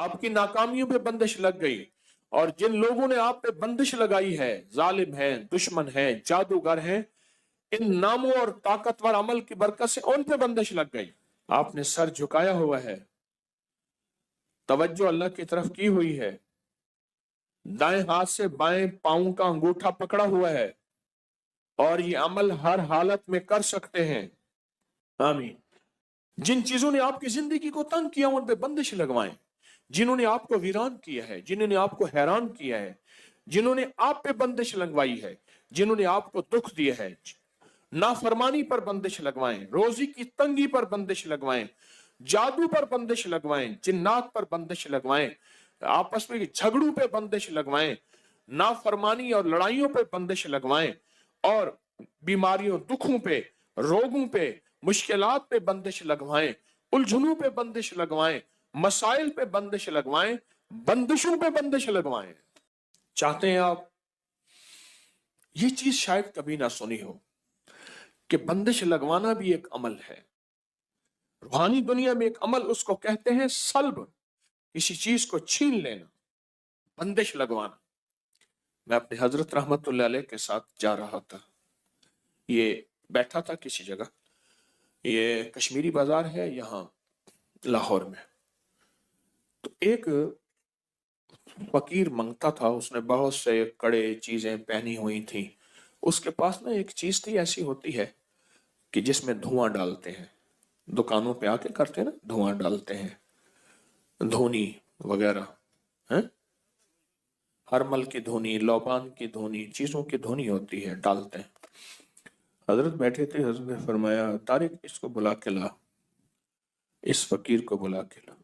آپ کی ناکامیوں پہ بندش لگ گئی، اور جن لوگوں نے آپ پہ بندش لگائی ہے، ظالم ہیں، دشمن ہیں، جادوگر ہیں، ان ناموں اور طاقتور عمل کی برکت سے ان پہ بندش لگ گئی۔ آپ نے سر جھکایا ہوا ہے، توجہ اللہ کی طرف کی ہوئی ہے، دائیں ہاتھ سے بائیں پاؤں کا انگوٹھا پکڑا ہوا ہے، اور یہ عمل ہر حالت میں کر سکتے ہیں۔ آمین۔ جن چیزوں نے آپ کی زندگی کو تنگ کیا ان پہ بندش لگوائیں، جنہوں نے آپ کو ویران کیا ہے، جنہوں نے آپ کو حیران کیا ہے، جنہوں نے آپ پہ بندش لگوائی ہے، جنہوں نے آپ کو دکھ دیا ہے، نافرمانی پر بندش لگوائیں، روزی کی تنگی پر بندش لگوائیں، جادو پر بندش لگوائیں، جنات پر بندش لگوائیں، آپس میں جھگڑوں پہ بندش لگوائیں، نافرمانی اور لڑائیوں پہ بندش لگوائیں، اور بیماریوں، دکھوں پہ، روگوں پہ، مشکلات پہ بندش لگوائیں، الجھنوں پہ بندش لگوائیں، مسائل پہ بندش لگوائیں، بندشوں پہ بندش لگوائیں۔ چاہتے ہیں آپ؟ یہ چیز شاید کبھی نہ سنی ہو کہ بندش لگوانا بھی ایک عمل ہے۔ روحانی دنیا میں ایک عمل اس کو کہتے ہیں سلب، کسی چیز کو چھین لینا، بندش لگوانا۔ میں اپنے حضرت رحمت اللہ علیہ کے ساتھ جا رہا تھا، یہ بیٹھا تھا کسی جگہ، یہ کشمیری بازار ہے یہاں لاہور میں، تو ایک فقیر منگتا تھا، اس نے بہت سے کڑے چیزیں پہنی ہوئی تھیں، اس کے پاس نا ایک چیز تھی ایسی ہوتی ہے کہ جس میں دھواں ڈالتے ہیں، دکانوں پہ آ کے کرتے ہیں نا، دھواں ڈالتے ہیں، دھونی وغیرہ، ہرمل کی دھونی، لوبان کی دھونی، چیزوں کی دھونی ہوتی ہے، ڈالتے ہیں۔ حضرت بیٹھے تھے، حضرت نے فرمایا طارق اس کو بلا کے لا، اس فقیر کو بلا کے لا۔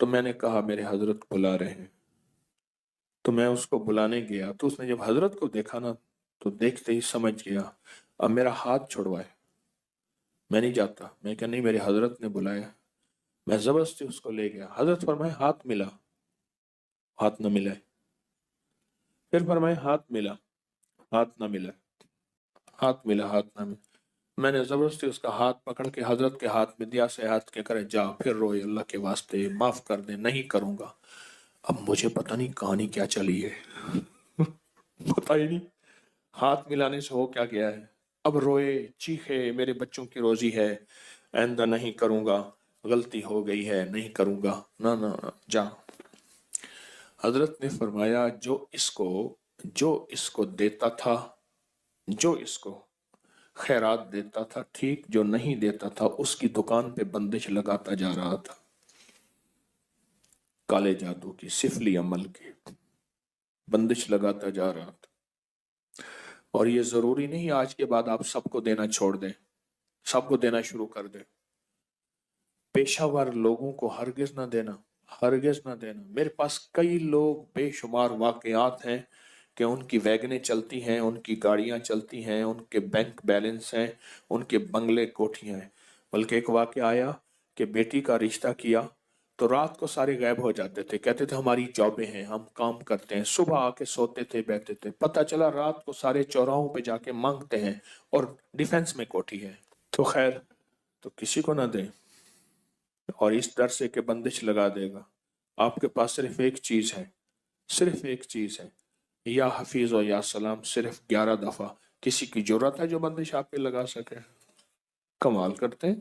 تو میں نے کہا میرے حضرت بلا رہے ہیں، تو میں اس کو بلانے گیا، تو اس نے جب حضرت کو دیکھا نا تو دیکھتے ہی سمجھ گیا، اب میرا ہاتھ چھڑوائے، میں نہیں جاتا، میں کہ نہیں میرے حضرت نے بلایا، میں زبردستی اس کو لے گیا۔ حضرت فرمائے ہاتھ ملا، ہاتھ نہ ملا، پھر فرمائے ہاتھ ملا، ہاتھ نہ ملا، ہاتھ ملا، ہاتھ نہ ملا۔ میں نے زبردستی اس کا ہاتھ پکڑ کے حضرت کے ہاتھ میں دیا، سے ہاتھ کے کرے جا، پھر روئے اللہ کے واسطے معاف کر دے، نہیں کروں گا۔ اب مجھے پتہ نہیں کہانی کیا چلی ہے، پتہ ہی نہیں ہاتھ ملانے سے ہو کیا گیا ہے۔ اب روئے، چیخے، میرے بچوں کی روزی ہے، آئندہ نہیں کروں گا، غلطی ہو گئی ہے، نہیں کروں گا، نہ نہ جا۔ حضرت نے فرمایا جو اس کو دیتا تھا، جو اس کو خیرات دیتا تھا ٹھیک، جو نہیں دیتا تھا اس کی دکان پہ بندش لگاتا جا رہا تھا، کالے جادو کی، سفلی عمل کی بندش لگاتا جا رہا تھا۔ اور یہ ضروری نہیں آج کے بعد آپ سب کو دینا چھوڑ دیں، سب کو دینا شروع کر دیں، پیشہ ور لوگوں کو ہرگز نہ دینا، ہرگز نہ دینا۔ میرے پاس کئی لوگ، بے شمار واقعات ہیں کہ ان کی ویگنیں چلتی ہیں، ان کی گاڑیاں چلتی ہیں، ان کے بینک بیلنس ہیں، ان کے بنگلے کوٹھیاں ہیں۔ بلکہ ایک واقعہ آیا کہ بیٹی کا رشتہ کیا تو رات کو سارے غائب ہو جاتے تھے، کہتے تھے ہماری جابیں ہیں، ہم کام کرتے ہیں، صبح آ کے سوتے تھے، بیٹھتے تھے، پتہ چلا رات کو سارے چوراہوں پہ جا کے مانگتے ہیں، اور ڈیفنس میں کوٹھی ہے۔ تو خیر، تو کسی کو نہ دیں، اور اس ڈر سے کہ بندش لگا دے گا۔ آپ کے پاس صرف ایک چیز ہے، صرف ایک چیز ہے، یا حفیظ و یا سلام، صرف 11 دفعہ۔ کسی کی جرات ہے جو بندش آپ پہ لگا سکے؟ کمال کرتے ہیں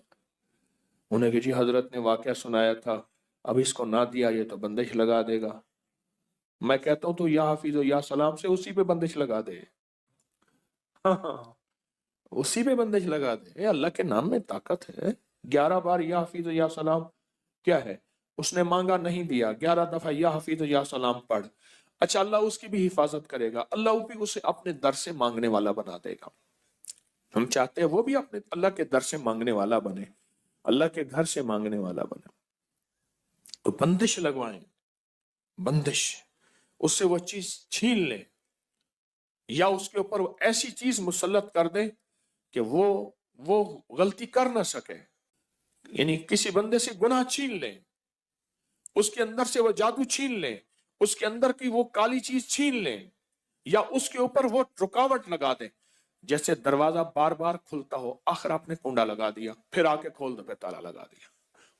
انہیں کہ جی حضرت نے واقعہ سنایا تھا، اب اس کو نہ دیا یہ تو بندش لگا دے گا۔ میں کہتا ہوں تو یا حفیظ و یا سلام سے اسی پہ بندش لگا دے، اسی پہ بندش لگا دے۔ اللہ کے نام میں طاقت ہے۔ 11 بار یا حفیظ و یا سلام کیا ہے؟ اس نے مانگا نہیں دیا، 11 دفعہ یا حفیظ و یا سلام پڑھ، اچھا اللہ اس کی بھی حفاظت کرے گا، اللہ بھی اسے اپنے در سے مانگنے والا بنا دے گا۔ ہم چاہتے ہیں وہ بھی اپنے اللہ کے در سے مانگنے والا بنے، اللہ کے گھر سے مانگنے والا بنے۔ تو بندش لگوائیں، بندش، اس سے وہ چیز چھین لیں، یا اس کے اوپر ایسی چیز مسلط کر دیں کہ وہ غلطی کر نہ سکے، یعنی کسی بندے سے گناہ چھین لیں، اس کے اندر سے وہ جادو چھین لیں، اس کے اندر کی وہ کالی چیز چھین لیں، یا اس کے اوپر وہ رکاوٹ لگا دیں، جیسے دروازہ بار بار کھلتا ہو، آخر آپ نے کنڈا لگا دیا، پھر آ کے کھول دو، پہ تالا لگا دیا،